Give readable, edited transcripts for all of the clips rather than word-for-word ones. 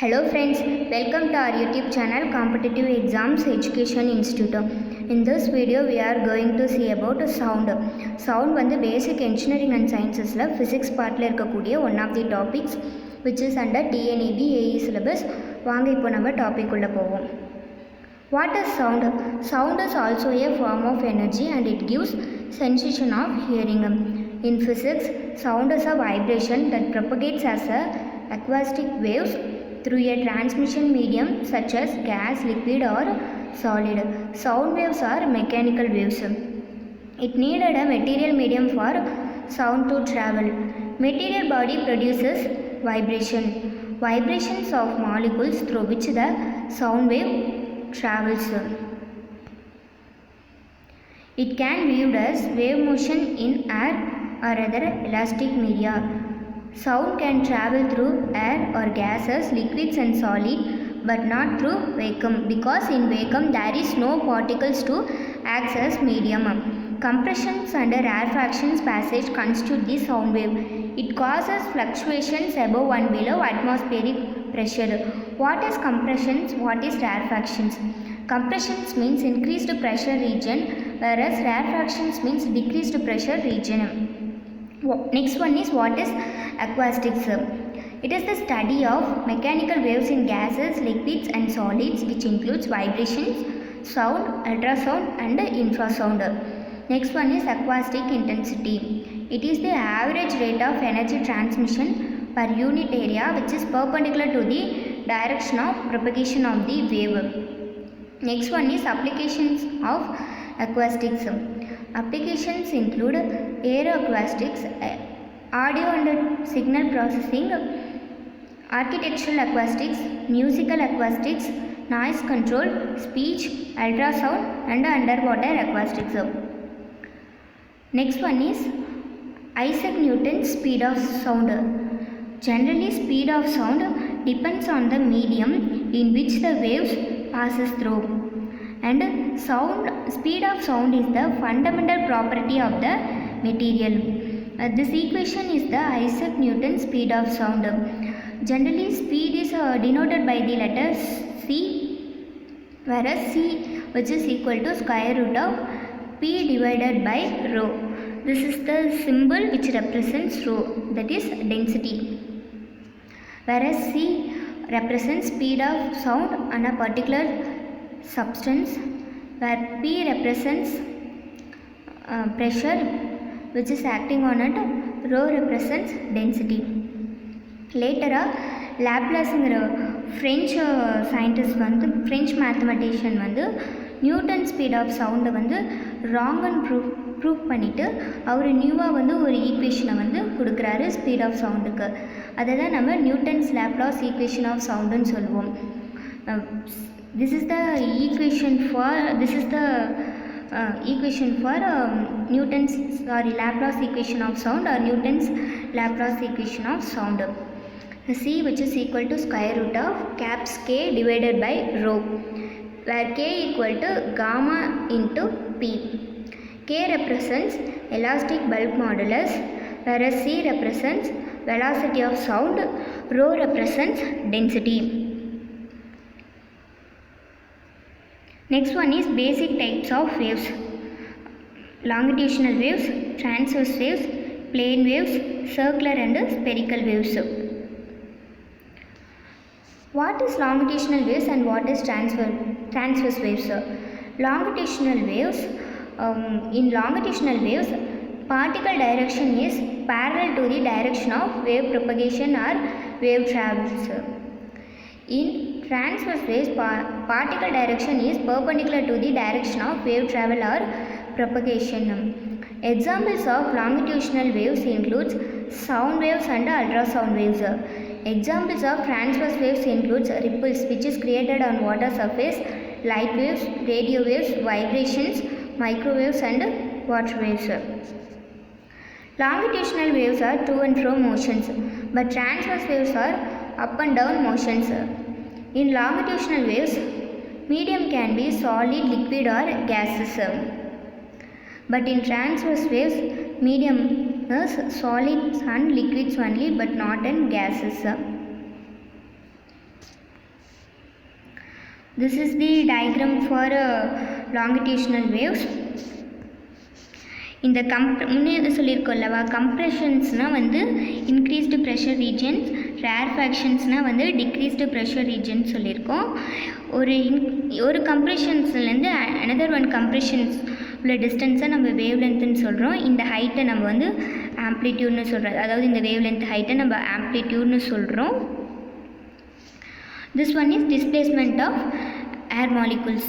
Hello friends, welcome to our YouTube channel Competitive Exams Education Institute. In this video we are going to see about sound. Sound வந்து basic engineering and sciencesல physics partல இருக்கக்கூடிய one of the topics which is under TNEB AE syllabus. வாங்க இப்போ நம்ம topic உள்ள போவோம். What is sound? Sound is also a form of energy and it gives sensation of hearing. In physics, sound is a vibration that propagates as a acoustic waves through a transmission medium such as gas, liquid or solid. Sound waves are mechanical waves. It needed a material medium for sound to travel. Material body produces vibration. Vibrations of molecules through which the sound wave travels. It can be viewed as wave motion in air or other elastic media. Sound can travel through air or gases, liquids and solid, but not through vacuum because in vacuum there is no particles to act as medium. Compressions and rarefactions passage constitute the sound wave. It causes fluctuations above and below atmospheric pressure. What is compressions? What is rarefactions? Compressions means increased pressure region, whereas rarefactions means decreased pressure region. Next one is what is acoustics. It is the study of mechanical waves in gases, liquids and solids which includes vibrations, sound, ultrasound and infrasound. Next one is acoustic intensity. It is the average rate of energy transmission per unit area which is perpendicular to the direction of propagation of the wave. Next one is applications of acoustics. Applications include aeroacoustics, audio and signal processing, architectural acoustics, musical acoustics, noise control, speech, ultrasound and underwater acoustics. Next one is Isaac Newton's speed of sound. Generally, speed of sound depends on the medium in which the waves passes through. And speed of sound is the fundamental property of the material. This equation is the Isaac Newton speed of sound. Generally, speed is denoted by the letter c, whereas c which is equal to square root of p divided by rho. This is the symbol which represents rho, that is density, whereas c represents speed of sound on a particular substance, where p represents pressure which is acting on it, rho represents density. Later லாப்லாஸ்ங்கிற French scientist வந்து French mathematician வந்து Newton speed of சவுண்டை வந்து ராங்குன்னு prove பண்ணிவிட்டு அவர் நியூவாக வந்து ஒரு ஈக்குவேஷனை வந்து கொடுக்குறாரு ஸ்பீட் ஆஃப் சவுண்டுக்கு. அதை தான் நம்ம நியூட்டன்ஸ் லாப்லாஸ் ஈக்குவேஷன் ஆஃப் சவுண்டுன்னு சொல்லுவோம். This is the equation for Laplace equation of sound or Newton's Laplace equation of sound. C which is equal to square root of caps k divided by rho, where k equal to gamma into p. K represents elastic bulk modulus, whereas c represents velocity of sound, rho represents density. Next one is basic types of waves. Longitudinal waves, transverse waves, plane waves, circular and spherical waves. What is longitudinal waves and what is transverse waves? Longitudinal waves, in longitudinal waves, particle direction is parallel to the direction of wave propagation or wave travels. In transverse waves, particle direction is perpendicular to the direction of wave travel or propagation. Examples of longitudinal waves include sound waves and ultrasound waves. Examples of transverse waves include ripples which is created on water surface, light waves, radio waves, vibrations, microwaves and water waves. Longitudinal waves are to and fro motions, but transverse waves are up and down motions. In longitudinal waves, medium can be solid, liquid or gases. But in transverse waves, medium is solids and liquids only, but not in gases. This is the diagram for longitudinal waves. இந்த முன்னே சொல்லியிருக்கோம்லவா, கம்ப்ரெஷன்ஸ்னால் வந்து increased pressure regions, ரேர்ஃபேக்ஷன்ஸ்னால் வந்து decreased pressure regions சொல்லியிருக்கோம். ஒரு கம்ப்ரெஷன்ஸ்லேருந்து another one compressions உள்ள டிஸ்டன்ஸை நம்ம wave லென்த்துன்னு சொல்கிறோம். இந்த ஹைட்டை நம்ம வந்து ஆம்ப்ளிடியூட்னு சொல்கிறோம். அதாவது இந்த வேவ் லென்த் ஹைட்டை நம்ம ஆம்ப்ளிடியூட்னு சொல்கிறோம். This one is displacement of air molecules.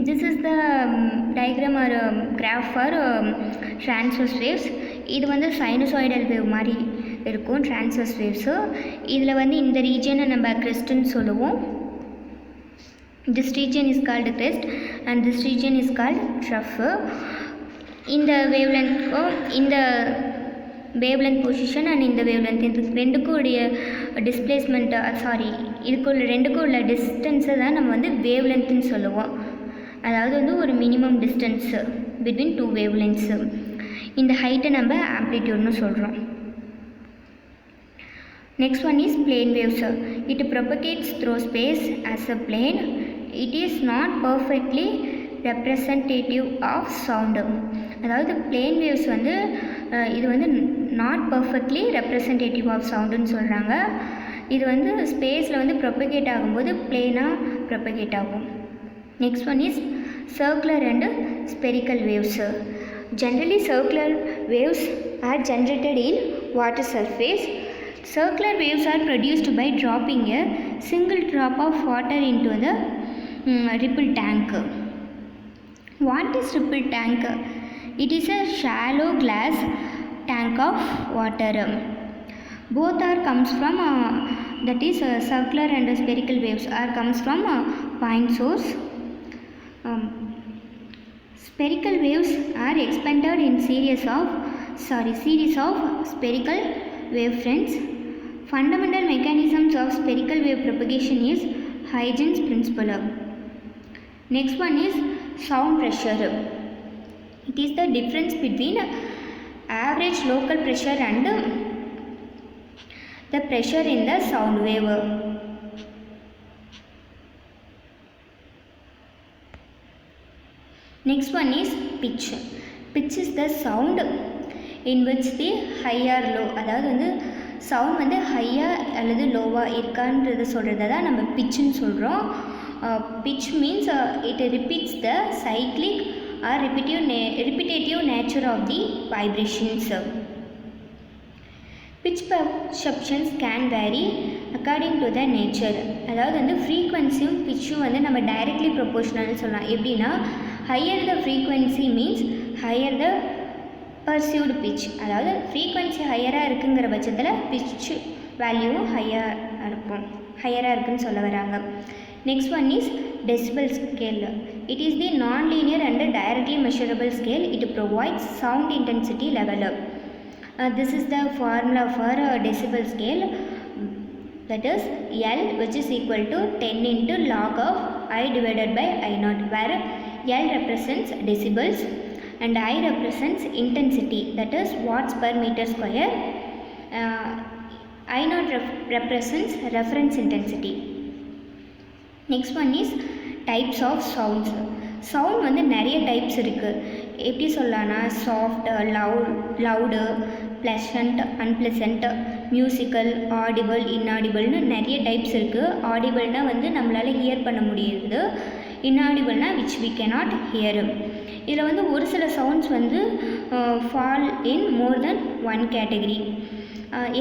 This is the diagram or graph for transverse waves. இது வந்து சைனசாய்டல் வேவ் மாதிரி இருக்கும் transverse waves. இதில் வந்து இந்த ரீஜனை நம்ம கிரெஸ்ட்னு சொல்லுவோம். This region is called crest and this region is called trough. இந்த wavelength இந்த wavelength position and இந்த wavelength இது ரெண்டுக்கும் உடைய டிஸ்பிளேஸ்மெண்ட் இதுக்குள்ள ரெண்டுக்கும் உள்ள டிஸ்டன்ஸை தான் நம்ம வந்து wavelengthன்னு சொல்லுவோம். அதாவது வந்து ஒரு minimum distance between two wavelengths. இந்த ஹைட்டை நம்ம ஆம்ப்ளிடியூட்னு சொல்கிறோம். Next one is plane waves. It propagates through space as a plane. It is not perfectly representative of sound. அதாவது plane waves வந்து இது வந்து not perfectly representative of soundன்னு சொல்கிறாங்க. இது வந்து ஸ்பேஸில் வந்து ப்ரொபகேட் ஆகும்போது பிளேனாக ப்ரொபகேட் ஆகும். Next one is circular and spherical waves. Generally circular waves are generated in water surface. Circular waves are produced by dropping a single drop of water into the ripple tank. What is ripple tank? It is a shallow glass tank of water. Both are comes from that is circular and spherical waves are comes from point source. Spherical waves are expanded in series of spherical wavefronts. Fundamental mechanisms of spherical wave propagation is Huygens principle. Next one is sound pressure. It is the difference between average local pressure and the pressure in the sound wave. Next one is pitch. Pitch is the sound in which the high or low, அதாவது வந்து sound வந்து ஹையாக அல்லது லோவாக இருக்கான்றது சொல்கிறத தான் நம்ம பிச்சுன்னு சொல்கிறோம். Pitch means it repeats the cyclic or repetitive nature of the vibrations. Pitch perceptions can vary according to the nature. அதாவது வந்து ஃப்ரீக்வன்சியும் பிச்சும் வந்து நம்ம டைரக்ட்லி ப்ரொபோஷனல்னு சொல்லலாம். எப்படின்னா higher the frequency means higher the perceived pitch. அதாவது ஃப்ரீக்வன்சி ஹையராக இருக்குங்கிற பட்சத்தில் பிச் வேல்யூவும் ஹையராக இருக்குன்னு சொல்ல வராங்க. Next one is decibel scale. It is the non-linear and directly measurable scale. It provides sound intensity level. This is the formula for decibel scale, that is L, which is equal to 10 into log of I divided by I0, where L represents decibels and I represents intensity, that is watts per meter square. I0 represents reference intensity. Next one is types of sounds. Sound வந்து நிறைய types இருக்குது. எப்படி சொல்லலாம்னா soft, loud, pleasant, unpleasant, musical, audible, இன்ஆடிபிள்னு நிறைய types இருக்குது. ஆடிபிள்னால் வந்து நம்மளால் ஹியர் பண்ண முடியுது. இன்ஆடிபிள்னால் விச் வி கேனாட் ஹியர். இதில் வந்து ஒரு சில சவுண்ட்ஸ் வந்து fall in more than one category.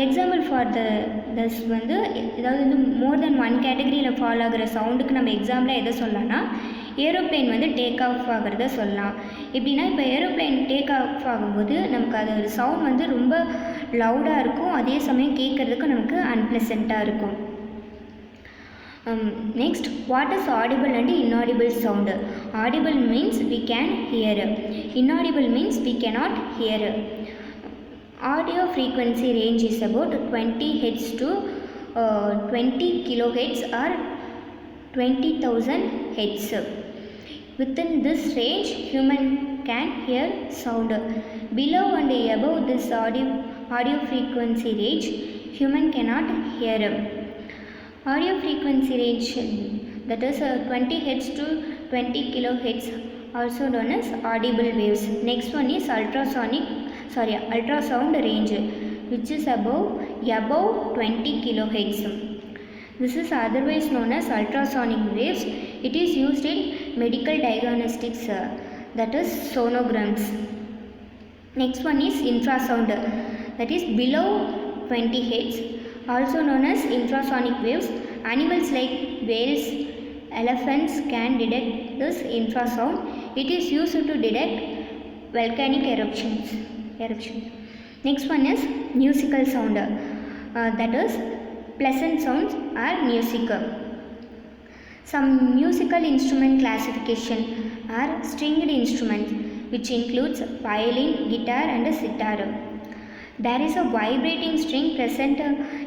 Example for thus வந்து ஏதாவது வந்து மோர் தென் ஒன் கேட்டகரியில் ஃபால் ஆகிற சவுண்டுக்கு நம்ம எக்ஸாம்பிளாக எதை சொல்லலாம்னா ஏரோப்ளேன் வந்து டேக் ஆஃப் ஆகிறத சொல்லலாம். எப்படின்னா இப்போ ஏரோப்ளேன் டேக் ஆஃப் ஆகும்போது நமக்கு அது ஒரு சவுண்ட் வந்து ரொம்ப லவுடாக இருக்கும், அதே சமயம் கேட்குறதுக்கு நமக்கு அன்ப்ளசண்ட்டாக இருக்கும். Next, what is audible and inaudible sound? Audible means we can hear. Inaudible means we cannot hear. Audio frequency range is about 20 Hz to 20 kHz or 20,000 Hz. Within this range, human can hear sound. Below and above this audio frequency range human cannot hear. Audio frequency range, that is 20 Hz to 20 kHz, also known as audible waves. Next one is ultrasound range, which is above 20 kHz. This is otherwise known as ultrasonic waves. It is used in medical diagnostics, that is sonograms. Next one is infrasound, that is below 20 Hz, also known as infrasonic waves. Animals like whales, elephants can detect this infrasound. It is used to detect volcanic eruptions. Next one is musical sound, that is pleasant sounds or music. Some musical instrument classification are stringed instruments, which includes violin, guitar and sitar. There is a vibrating string present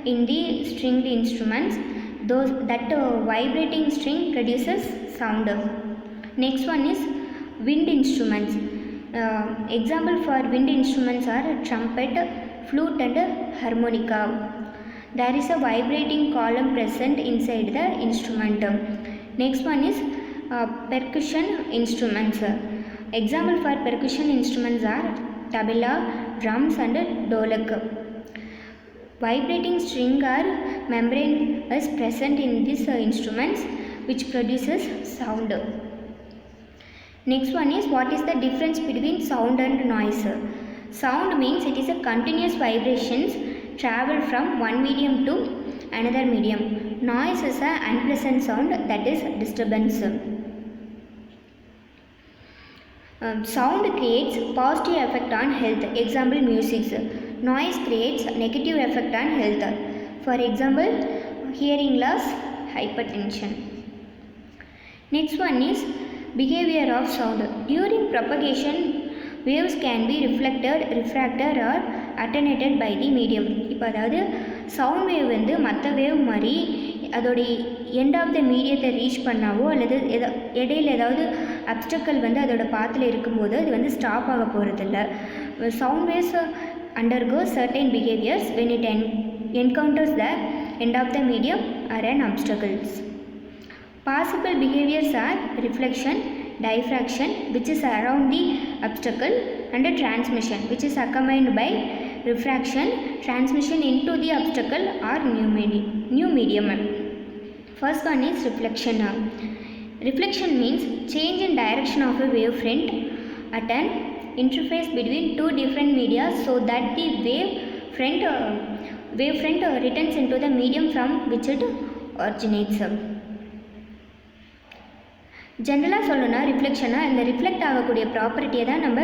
in the stringed instruments. That vibrating string produces sound. Next one is wind instruments. Example for wind instruments are trumpet, flute and harmonica. There is a vibrating column present inside the instrument. Next one is percussion instruments. Example for percussion instruments are tabla, drums and dholak. Vibrating string or membrane is present in these instruments, which produces sound. Next one is, what is the difference between sound and noise? Sound means it is a continuous vibrations travel from one medium to another medium. Noise is an unpleasant sound, that is disturbance. Sound creates positive effect on health. Example, music. Noise creates negative effect on health. For example, hearing loss, hypertension. Next one is behavior of sound. During propagation, waves can be refracted or attenuated by the medium. இப்போ அதாவது sound wave வந்து மற்ற wave மாதிரி அதோடைய end of the மீடியத்தை reach பண்ணாவோ அல்லது இடையில ஏதாவது அப்டக்கல் வந்து அதோட பாத்தில் இருக்கும்போது அது வந்து ஸ்டாப் ஆக போகிறதில்ல. Sound waves undergo certain behaviors when it encounters the end of the medium or an obstacles. Possible behaviors are reflection, diffraction, which is around the obstacle, and transmission, which is accompanied by refraction, transmission into the obstacle or new medium. First one is reflection. Reflection means change in direction of a wavefront at an interface between two different media, so that the wavefront returns into the medium from which it originates. ஜென்ரலாக சொல்லணும்னா ரிஃப்ளெக்ஷனாக இந்த reflect ஆகக்கூடிய ப்ராப்பர்ட்டியை தான் நம்ம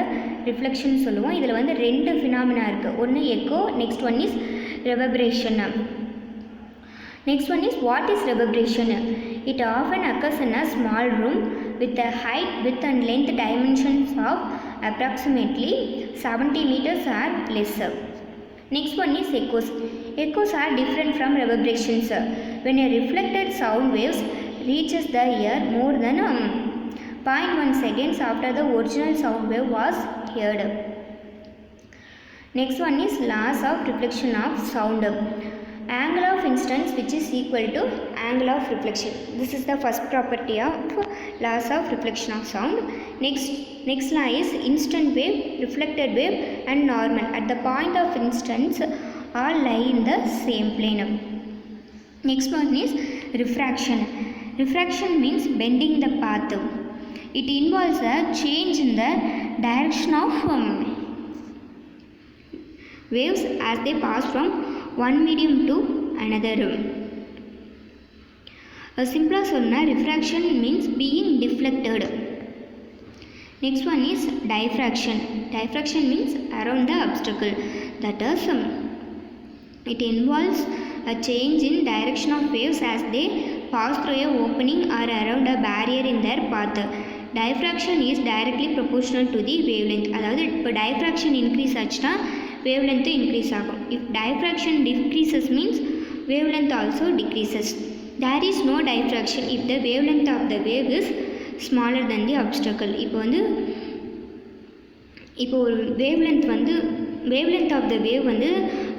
reflection சொல்லுவோம். இதில் வந்து ரெண்டு ஃபினாமினா இருக்குது. ஒன்று echo, next one is reverberation. Next one is, what is reverberation? It often occurs in a small room with a height, width and length dimensions of approximately 70 meters or less. Next one is echoes. Echoes are different from reverberations. When a reflected sound waves reaches the ear more than 0.1 seconds after the original sound wave was heard. Next one is laws of reflection of sound. Angle of incidence which is equal to angle of reflection. This is the first property of laws of reflection of sound. Next law is incident wave, reflected wave and normal at the point of incidence all lie in the same plane. Next one is refraction. Refraction means bending the path. It involves a change in the direction of waves as they pass from one medium to another. Simpler சொன்னா refraction means being deflected. Next one is diffraction. Diffraction means around the obstacle. That is, it involves a change in direction of waves as they pass through a opening or around a barrier in their path. Diffraction is directly proportional to the wavelength. அதாவது இப்போ diffraction increase ஆச்சுன்னா wavelength increase ஆகும். If diffraction decreases means wavelength also decreases. There is no diffraction if the wavelength of the wave is smaller than the obstacle. இப்போ ஒரு wavelength வந்து wavelength of the wave வந்து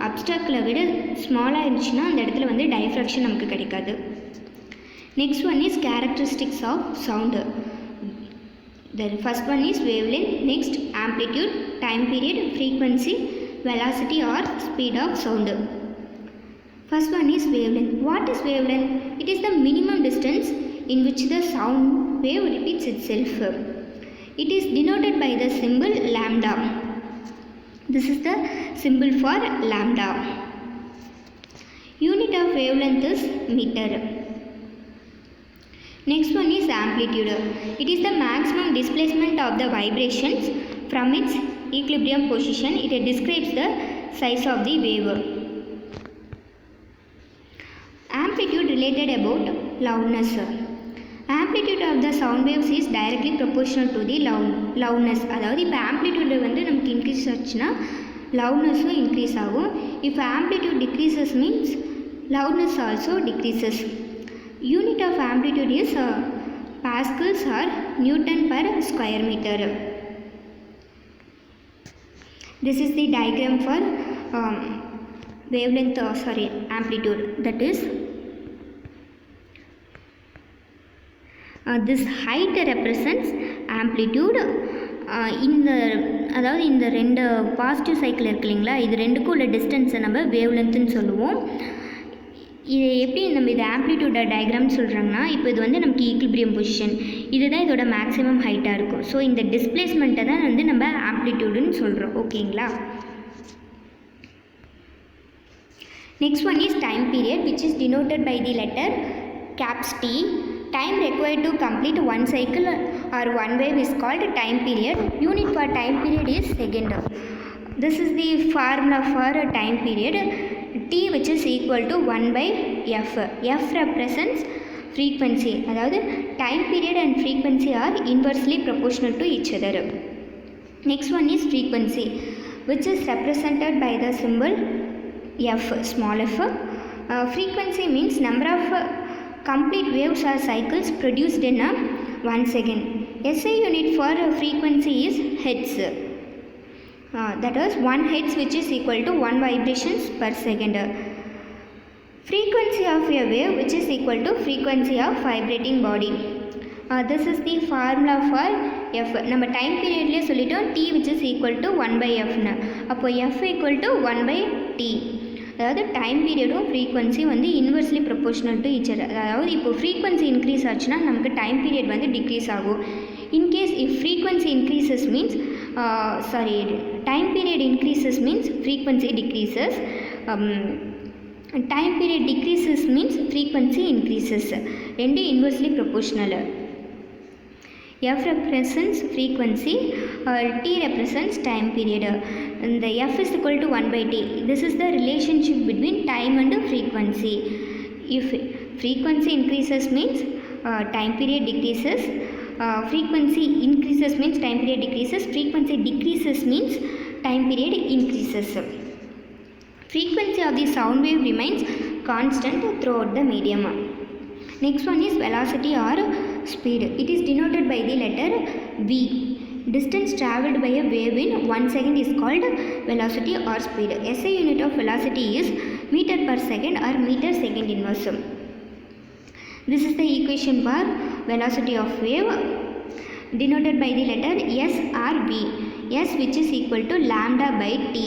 அப்ஸ்ட்ராக்டில் விட ஸ்மாலாக இருந்துச்சுன்னா அந்த இடத்துல வந்து டைஃப்ராக்ஷன் நமக்கு கிடைக்காது. Next one is characteristics of sound. The first one is wavelength, next amplitude, time period, frequency, velocity or speed of sound. First one is wavelength. What is wavelength? It is the minimum distance in which the sound wave repeats itself. It is denoted by the symbol lambda. This is the symbol for lambda. Unit of wavelength is meter. Next one is amplitude. It is the maximum displacement of the vibrations from its equilibrium position. It describes the size of the wave. Amplitude related about loudness. Amplitude of the sound waves is directly proportional to the loudness. அதாவது இப்போ amplitude வந்து நமக்கு increase ஆச்சுன்னா லவுட்னஸும் increase ஆகும். If amplitude decreases means loudness also decreases. Unit of amplitude is pascals or Newton per square meter. This is the diagram for wavelength, amplitude. That is, this height represents amplitude. அதாவது இந்த ரெண்டு positive cycle இருக்கு இல்லைங்களா, இது ரெண்டுக்கும் உள்ள டிஸ்டன்ஸை நம்ம வேவ்லென்த்துன்னு சொல்லுவோம். இது எப்படி நம்ம இது ஆம்ப்ளிடியூட டயக்ராம் சொல்கிறாங்கன்னா, இப்போ இது வந்து நமக்கு ஈக்லிபிரியம் பொசிஷன், இதுதான் இதோட மேக்ஸிமம் ஹைட்டாக இருக்கும். ஸோ இந்த டிஸ்பிளேஸ்மெண்ட்டை தான் வந்து நம்ம ஆம்ப்ளிடியூடுன்னு சொல்கிறோம். ஓகேங்களா. Next one is time period, which is denoted by the letter caps T. Time required to complete one cycle or one wave is called time period. Unit for time period is second. This is the formula for a time period. T which is equal to 1 by F. F represents frequency. அதாவது time period and frequency are inversely proportional to each other. Next one is frequency, which is represented by the symbol F, small f. Frequency means number of complete waves or cycles produced in a 1 second. SI unit for frequency is hertz. That is 1 hertz, which is equal to 1 vibrations per second. Frequency of a wave, which is equal to frequency of vibrating body. This is the formula for F. நம்ம time பீரியட்லேயே சொல்லிட்டோம் T which is equal to 1 by F. அப்போ F equal to 1 by T. அதாவது time பீரியடும் frequency வந்து inversely proportional to each other. அதாவது இப்போ frequency increase ஆச்சுன்னா நமக்கு டைம் பீரியட் வந்து டிக்ரீஸ் ஆகும். In case if frequency increases means time period increases means frequency decreases. Time period decreases means frequency increases. ரெண்டு inversely proportional. F represents frequency, T represents time period. And the F is equal to 1 by T. This is the relationship between time and frequency. If frequency increases means time period decreases. Frequency increases means time period decreases. Frequency decreases means time period increases. Frequency of the sound wave remains constant throughout the medium. Next one is velocity or speed. It is denoted by the letter V. Distance travelled by a wave in 1 second is called velocity or speed. SI unit of velocity is meter per second or meter second inverse. This is the equation for velocity of wave, denoted by the letter S or V. S which is equal to lambda by T.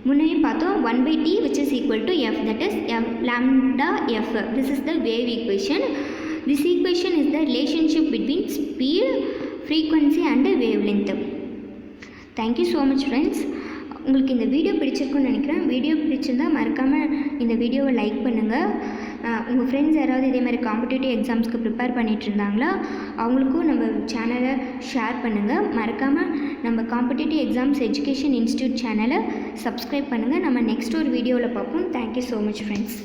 முன்னாடி பார்த்தோம் 1 by T which is equal to F, that is lambda F. This is the wave equation. This equation is the relationship between speed, frequency and wavelength. Thank you so much friends. உங்களுக்கு இந்த video பிடிச்சிருக்குன்னு நினைக்கிறேன். Video பிடிச்சிருந்தால் மறக்காமல் இந்த வீடியோவை like பண்ணுங்கள். உங்கள் ஃப்ரெண்ட்ஸ் யாராவது இதே மாதிரி காம்படிட்டிவ் எக்ஸாம்ஸ்க்கு ப்ரிப்பேர் பண்ணிகிட்டு இருந்தாங்களா, அவங்களுக்கும் நம்ம சேனலை ஷேர் பண்ணுங்கள். மறக்காமல் நம்ம காம்படிட்டிவ் எக்ஸாம்ஸ் எஜுகேஷன் இன்ஸ்டியூட் சேனலை சப்ஸ்கிரைப் பண்ணுங்கள். நம்ம நெக்ஸ்ட் ஒரு வீடியோவில் பார்ப்போம். Thank you so much friends.